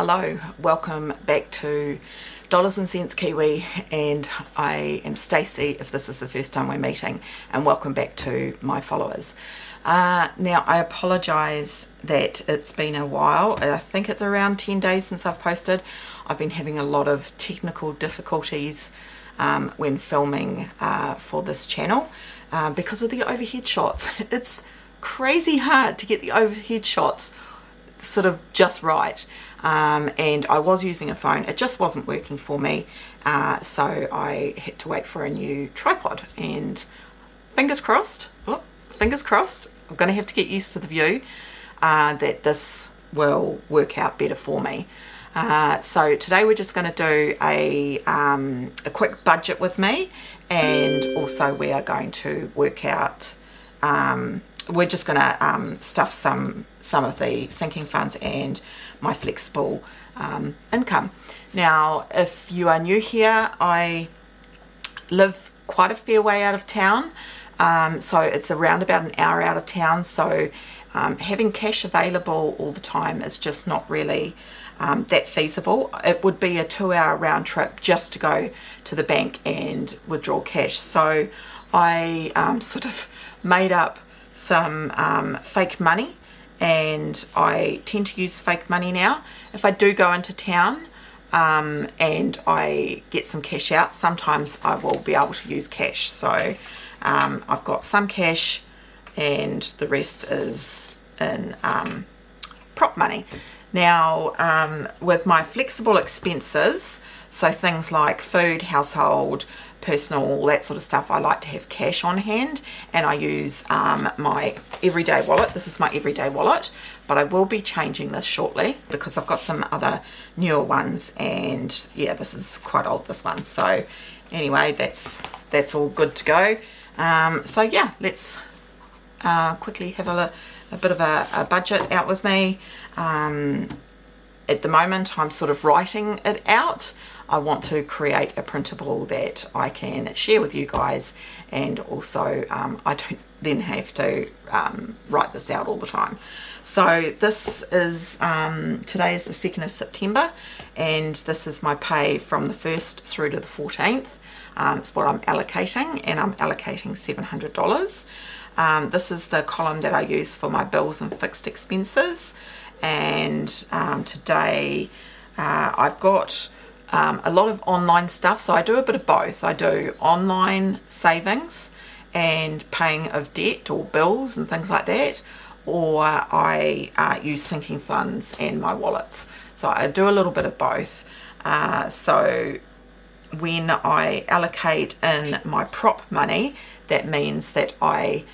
Hello, welcome back to Dollars and Cents Kiwi, and I am Stacey if this is the first time we're meeting, and welcome back to my followers. Now I apologise that it's been a while. I think it's around 10 days since I've posted. I've been having a lot of technical difficulties when filming for this channel because of the overhead shots. It's crazy hard to get the overhead shots sort of just right, and I was using a phone. It just wasn't working for me, so I had to wait for a new tripod, and fingers crossed, I'm going to have to get used to the view that this will work out better for me. So today we're just going to do a quick budget with me, and also we are going to work out we're just going to stuff some of the sinking funds and my flexible income. Now, if you are new here, I live quite a fair way out of town, so it's around about an hour out of town, so having cash available all the time is just not really that feasible. It would be a 2-hour round trip just to go to the bank and withdraw cash. So I sort of made up some fake money, and I tend to use fake money now. If I do go into town and I get some cash out, sometimes I will be able to use cash. So I've got some cash and the rest is in prop money. Now with my flexible expenses, so things like food, household, personal, all that sort of stuff, I like to have cash on hand, and I use my everyday wallet. This is my everyday wallet, but I will be changing this shortly because I've got some other newer ones, and yeah, this is quite old, this one. So anyway, that's all good to go. So yeah, let's quickly have a bit of a budget out with me. At the moment I'm sort of writing it out. I want to create a printable that I can share with you guys, and also I don't then have to write this out all the time. So this is, today is the 2nd of September, and this is my pay from the 1st through to the 14th. It's what I'm allocating, and I'm allocating $700. This is the column that I use for my bills and fixed expenses, and today I've got a lot of online stuff, so I do a bit of both. I do online savings and paying of debt or bills and things like that, or I use sinking funds and my wallets. So I do a little bit of both. So when I allocate in my prop money, that means that I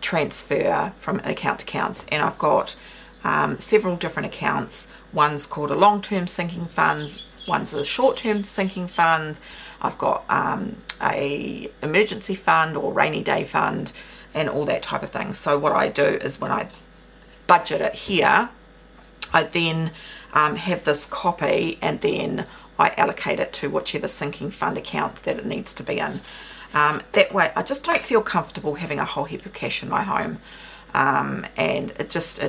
transfer from account to accounts, and I've got several different accounts. One's called a long-term sinking funds, one's a short-term sinking fund. I've got a emergency fund or rainy day fund and all that type of thing. So what I do is when I budget it here, I then have this copy, and then I allocate it to whichever sinking fund account that it needs to be in. That way I just don't feel comfortable having a whole heap of cash in my home, and I just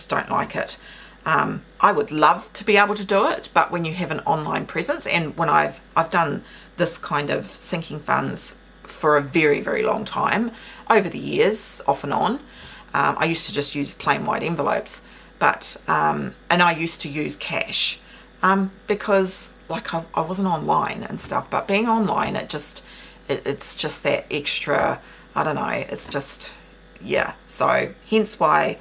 don't like it. I would love to be able to do it, but when you have an online presence, and when I've done this kind of sinking funds for a very, very long time, over the years, off and on, I used to just use plain white envelopes, but and I used to use cash because like I wasn't online and stuff, but being online, it's just that extra, I don't know, it's just, yeah, so hence why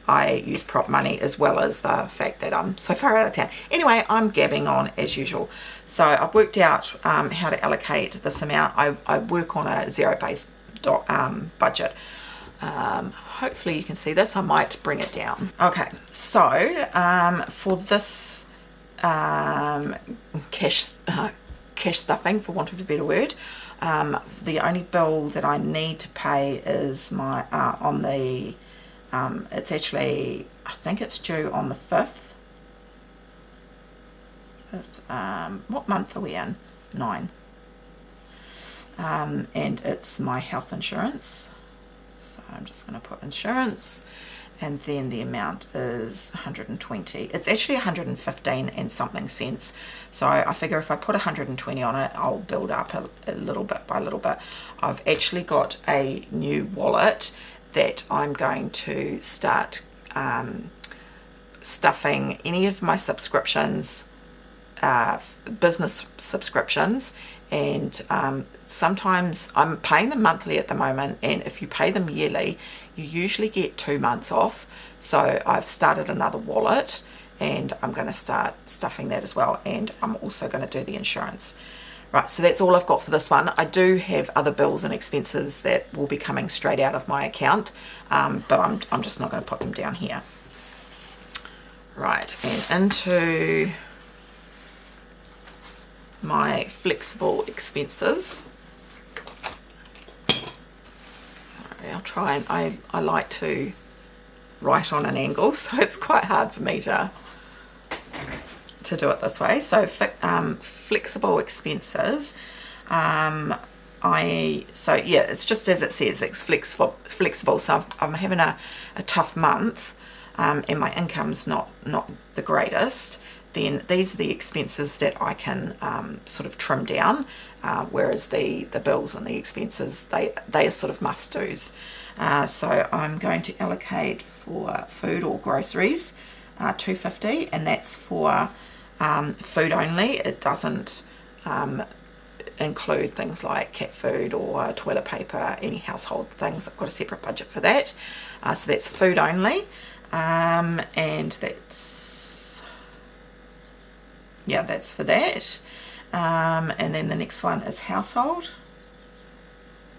I use prop money, as well as the fact that I'm so far out of town. Anyway, I'm gabbing on as usual. So I've worked out how to allocate this amount. I work on a zero-based budget. Hopefully you can see this. I might bring it down. Okay, so for this cash stuffing, for want of a better word, the only bill that I need to pay is my on the it's actually, I think it's due on the 5th. What month are we in? 9. And it's my health insurance. So I'm just going to put insurance, and then the amount is 120. It's actually 115 and something cents. So I figure if I put 120 on it, I'll build up a little bit by little bit. I've actually got a new wallet that I'm going to start stuffing any of my subscriptions, business subscriptions, and sometimes I'm paying them monthly at the moment, and if you pay them yearly you usually get 2 months off. So I've started another wallet and I'm going to start stuffing that as well, and I'm also going to do the insurance. Right, so that's all I've got for this one. I do have other bills and expenses that will be coming straight out of my account, but I'm just not going to put them down here. Right, and into my flexible expenses. I'll try, and I like to write on an angle, so it's quite hard for me to do it this way. So flexible expenses, so yeah, it's just as it says, it's flexible. So I'm having a tough month, and my income's not the greatest. Then these are the expenses that I can sort of trim down, whereas the bills and the expenses, they are sort of must-dos. So I'm going to allocate for food or groceries $2.50, and that's for food only. It doesn't include things like cat food or toilet paper, any household things. I've got a separate budget for that. So that's food only, and that's for that. And then the next one is household.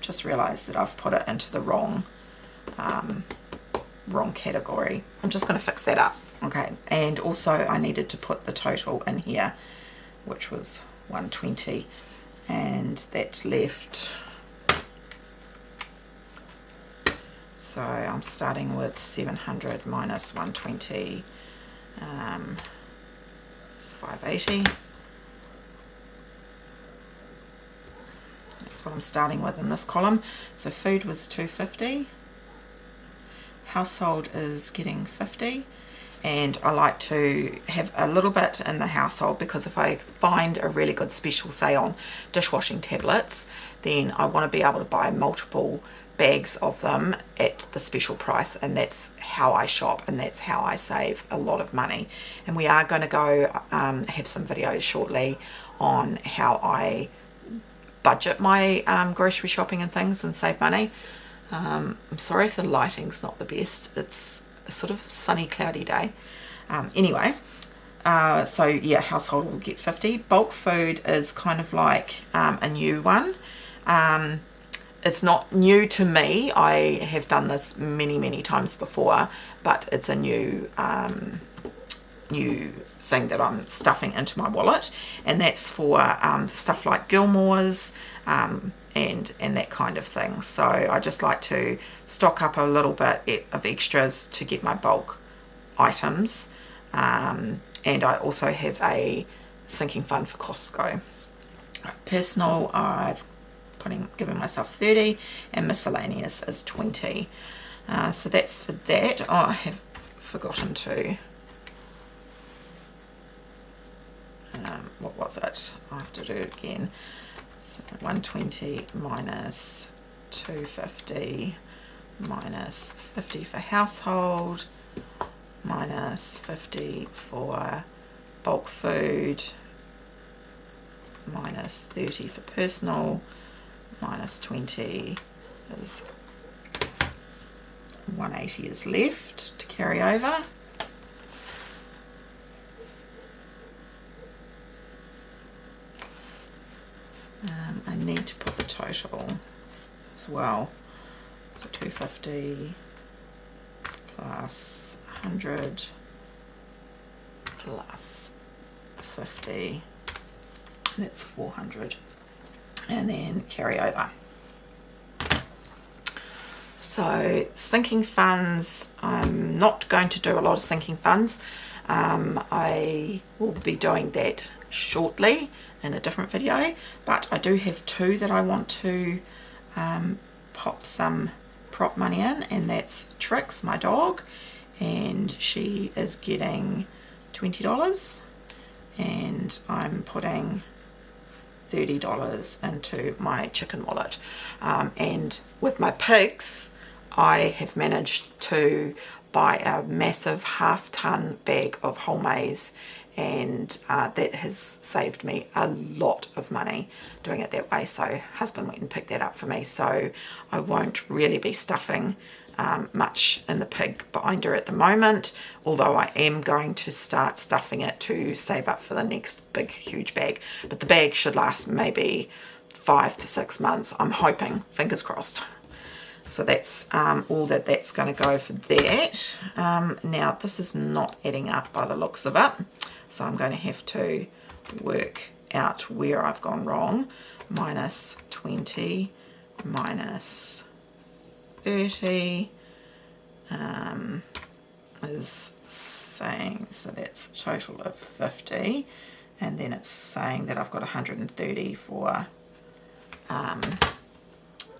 Just realized that I've put it into the wrong category. I'm just going to fix that up. Okay, and also I needed to put the total in here, which was 120, and that left, so I'm starting with 700 minus 120, it's 580. That's what I'm starting with in this column. So food was 250, household is getting 50, and I like to have a little bit in the household because if I find a really good special, say on dishwashing tablets, then I want to be able to buy multiple bags of them at the special price, and that's how I shop, and that's how I save a lot of money. And we are going to go have some videos shortly on how I budget my grocery shopping and things and save money. I'm sorry if the lighting's not the best. It's a sort of sunny, cloudy day. Anyway, so yeah, household will get 50. Bulk food is kind of like a new one. It's not new to me. I have done this many times before, but it's a new thing that I'm stuffing into my wallet, and that's for stuff like Gilmore's and that kind of thing. So I just like to stock up a little bit of extras to get my bulk items, and I also have a sinking fund for Costco. Personal, I've giving myself 30, and miscellaneous is 20. So that's for that. Oh, I have forgotten to what was it? I have to do it again. So 120 minus 250 minus 50 for household minus 50 for bulk food minus 30 for personal minus 20 is 180 is left to carry over. I need to put the total as well. So 250 plus 100 plus 50, that's 400, and then carry over. So sinking funds, I'm not going to do a lot of sinking funds. I will be doing that shortly in a different video, but I do have two that I want to pop some prop money in, and that's Trix, my dog, and she is getting $20, and I'm putting $30 into my chicken wallet. And with my pigs, I have managed to buy a massive half-ton bag of whole maize, and that has saved me a lot of money doing it that way. So husband went and picked that up for me, so I won't really be stuffing much in the pig binder at the moment, although I am going to start stuffing it to save up for the next big huge bag. But the bag should last maybe 5 to 6 months, I'm hoping, fingers crossed. So that's all that's going to go for that. Now this is not adding up by the looks of it, so I'm going to have to work out where I've gone wrong. Minus 20 minus 30 is saying, so that's a total of 50, and then it's saying that I've got 130 for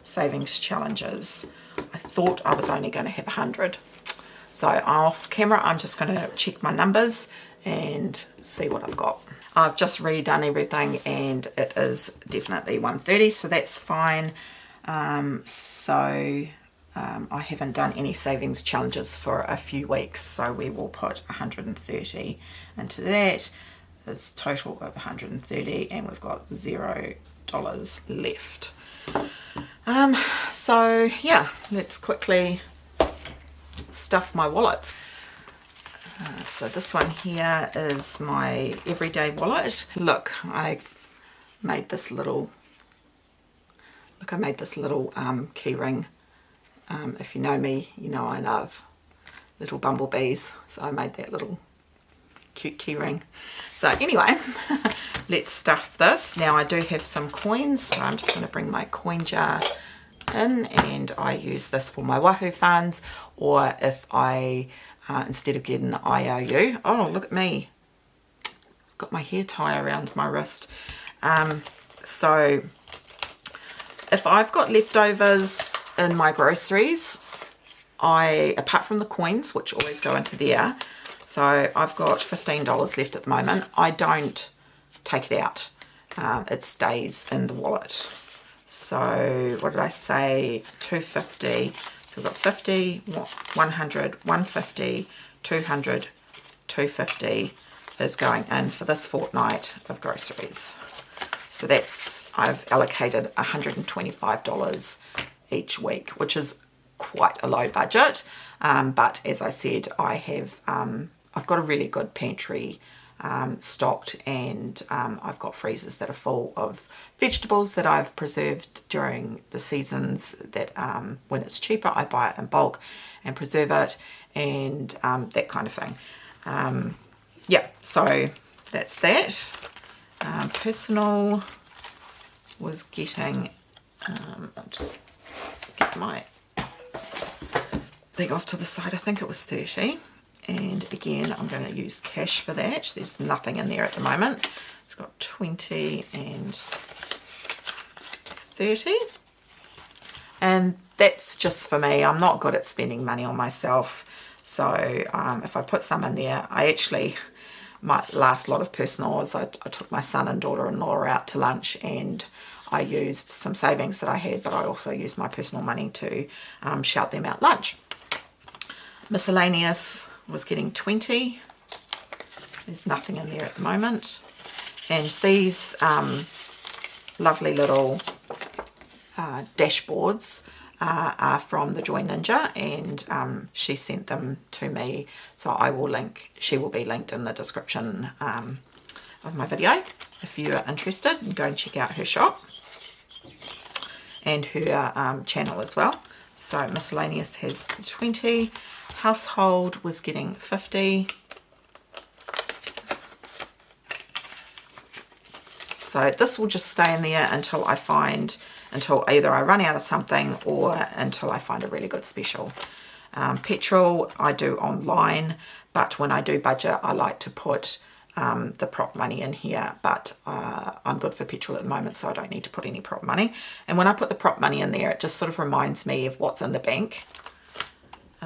savings challenges. I thought I was only going to have 100, so off camera I'm just going to check my numbers and see what I've got. I've just redone everything and it is definitely 130, so that's fine. I haven't done any savings challenges for a few weeks, so we will put 130 into that. There's a total of 130 and we've got $0 left. So yeah, let's quickly stuff my wallets. So this one here is my everyday wallet. Look, I made this little key ring. If you know me, you know I love little bumblebees, so I made that little cute key ring. So anyway, let's stuff this. Now I do have some coins, so I'm just going to bring my coin jar in, and I use this for my Wahoo funds, or if I instead of getting an IOU, oh look at me, got my hair tie around my wrist. So if I've got leftovers in my groceries, apart from the coins, which always go into there, so I've got $15 left at the moment, I don't take it out. It stays in the wallet. So what did I say, 250, so I've got 50, 100, 150, 200, 250 is going in for this fortnight of groceries. So that's, I've allocated $125 each week, which is quite a low budget, but as I said, I've got a really good pantry stocked, and I've got freezers that are full of vegetables that I've preserved during the seasons that when it's cheaper I buy it in bulk and preserve it, and that kind of thing. Yeah, so that's that. Personal was getting, I'll just get my thing off to the side, I think it was 30, and again I'm going to use cash for that. There's nothing in there at the moment. It's got 20 and 30, and that's just for me. I'm not good at spending money on myself, so if I put some in there, my last lot of personal is I took my son and daughter-in-law out to lunch, and I used some savings that I had, but I also used my personal money to shout them out lunch. Miscellaneous was getting 20. There's nothing in there at the moment. And these lovely little dashboards are from the Joy Ninja, and she sent them to me, so she will be linked in the description of my video if you are interested, and go and check out her shop and her channel as well. So miscellaneous has 20, household was getting 50, so this will just stay in there until either I run out of something or until I find a really good special. Petrol I do online, but when I do budget I like to put the prop money in here, but I'm good for petrol at the moment, so I don't need to put any prop money. And when I put the prop money in there, it just sort of reminds me of what's in the bank.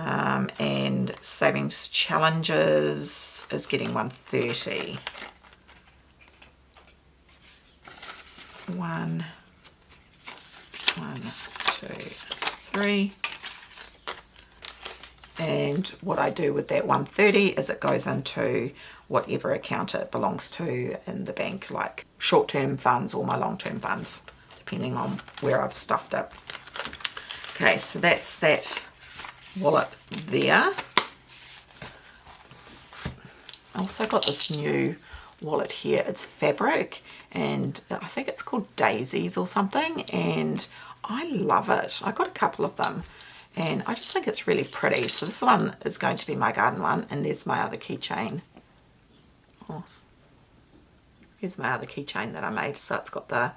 and savings challenges is getting 130. 1, 2, 3. And what I do with that 130 is it goes into whatever account it belongs to in the bank, like short-term funds or my long-term funds, depending on where I've stuffed it. Okay, so that's that wallet there. I also got this new wallet here. It's fabric and I think it's called Daisies or something, and I love it. I got a couple of them and I just think it's really pretty. So this one is going to be my garden one, and there's my other keychain. Oh, here's my other keychain that I made. So it's got the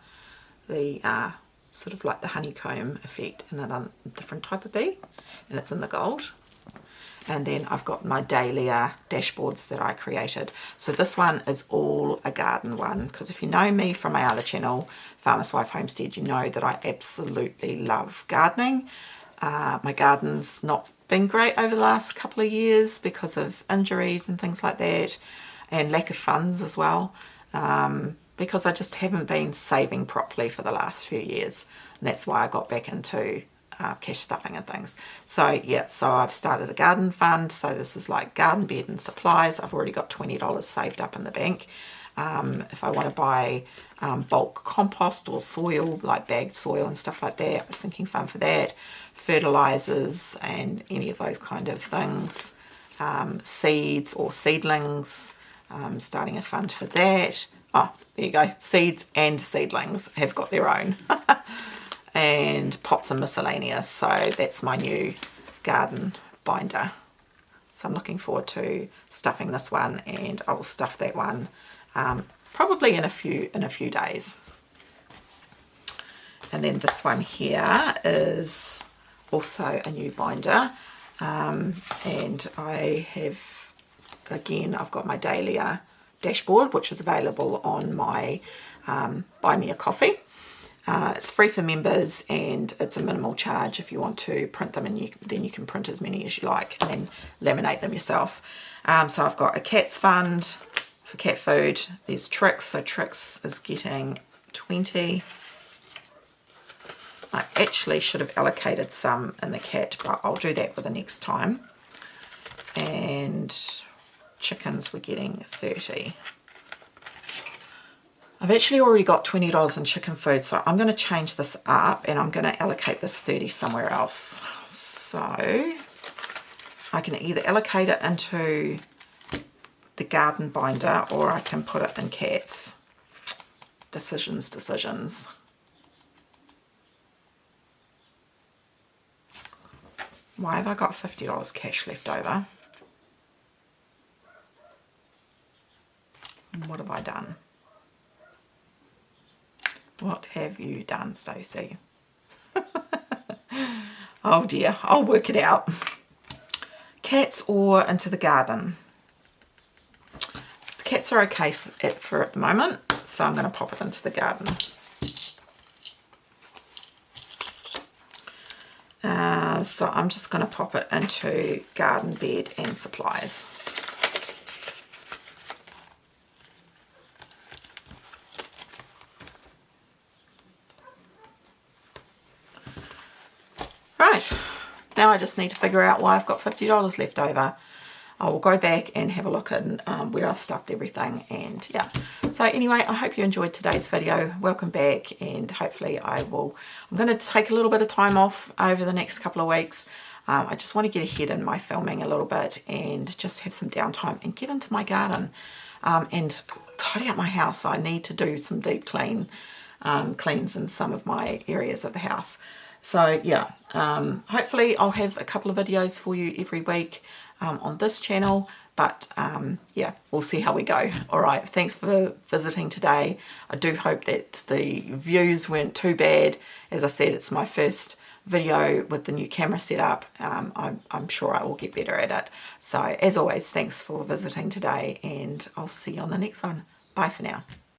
sort of like the honeycomb effect in a different type of bead, and it's in the gold. And then I've got my dahlia dashboards that I created. So this one is all a garden one, because if you know me from my other channel, Farmer's Wife Homestead, you know that I absolutely love gardening. My garden's not been great over the last couple of years because of injuries and things like that, and lack of funds as well, because I just haven't been saving properly for the last few years, and that's why I got back into cash stuffing and things. So yeah, so I've started a garden fund. So this is like garden bed and supplies. I've already got $20 saved up in the bank. If I want to buy bulk compost or soil, like bagged soil and stuff like that, a sinking fund for that, fertilizers and any of those kind of things, seeds or seedlings, starting a fund for that. Oh, there you go, seeds and seedlings have got their own. And pots and miscellaneous. So that's my new garden binder. So I'm looking forward to stuffing this one, and I will stuff that one probably in a few days. And then this one here is also a new binder, and I have, again, I've got my dahlia dashboard, which is available on my Buy Me a Coffee. It's free for members, and it's a minimal charge if you want to print them, and then you can print as many as you like and then laminate them yourself. So I've got a cat's fund for cat food. There's Trix, so Trix is getting 20. I actually should have allocated some in the cat, but I'll do that for the next time. And chickens were getting 30. I've actually already got $20 in chicken food, so I'm going to change this up and I'm going to allocate this 30 somewhere else. So I can either allocate it into the garden binder or I can put it in cats. Decisions. Why have I got $50 cash left over? What have I done? What have you done, Stacey? Oh dear, I'll work it out. Cats or into the garden? The cats are okay for at the moment, so I'm going to pop it into the garden. So I'm just going to pop it into garden bed and supplies. Right, now I just need to figure out why I've got $50 left over. I will go back and have a look at where I've stuffed everything, and yeah. So anyway, I hope you enjoyed today's video. Welcome back, and hopefully I'm going to take a little bit of time off over the next couple of weeks. I just want to get ahead in my filming a little bit and just have some downtime and get into my garden and tidy up my house. I need to do some deep cleans in some of my areas of the house. So yeah, hopefully I'll have a couple of videos for you every week on this channel, but yeah, we'll see how we go. All right, thanks for visiting today. I do hope that the views weren't too bad. As I said, it's my first video with the new camera setup. I'm sure I will get better at it. So as always, thanks for visiting today, and I'll see you on the next one. Bye for now.